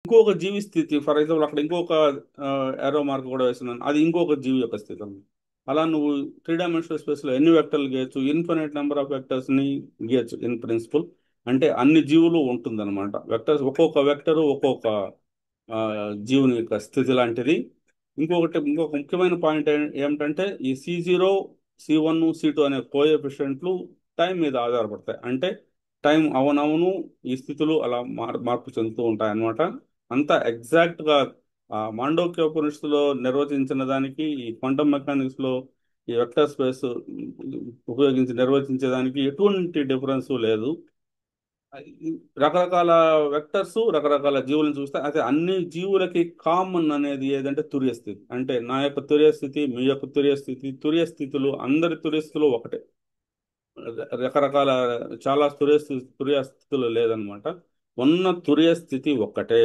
ఇంకొక జీవి స్థితి, for example అక్కడ ఇంకొక ఏరో మార్క్ కూడా వేస్తున్నాను, అది ఇంకొక జీవి యొక్క స్థితి అన్నమాట. అలా నువ్వు 3 డైమెన్షనల్ స్పేస్లో ఎన్ని వెక్టర్లు గీయచ్చు, ఇన్ఫినైట్ నెంబర్ ఆఫ్ వెక్టర్స్ని గీయచ్చు ఇన్ ప్రిన్సిపల్. అంటే అన్ని జీవులు ఉంటుందన్నమాట. వెక్టర్స్, ఒక్కొక్క వెక్టరు ఒక్కొక్క ఆ, జీవుని యొక్క స్థితి లాంటిది. ఇంకొక ముఖ్యమైన పాయింట్ ఏమిటంటే ఈ C0, C1, C2 అనే కోఎఫిషియెంట్లు టైం మీద ఆధారపడతాయి. అంటే టైం అవనవును ఈ స్థితులు అలా మార్పు చెందుతూ ఉంటాయి అన్నమాట. అంతా ఎగ్జాక్ట్గా మాండోక్యోపనిషత్తులో నిర్వచించిన దానికి ఈ క్వాంటమ్ మెకానిక్స్లో ఈ వెక్టర్ స్పేస్ ఉపయోగించి నిర్వచించే దానికి ఎటువంటి డిఫరెన్స్ లేదు. రకరకాల వెక్టర్స్, రకరకాల జీవులను చూస్తే అయితే అన్ని జీవులకి కామన్ అనేది ఏదంటే తుర్య స్థితి. అంటే నా యొక్క తుర్య స్థితి, మీ యొక్క తుర్య స్థితి, తుర్య స్థితులు అందరి తుర్య స్థితులు ఒకటే. రకరకాల చాలా తుర్య స్థితులు లేదనమాట. ఉన్న తుర్య స్థితి ఒక్కటే.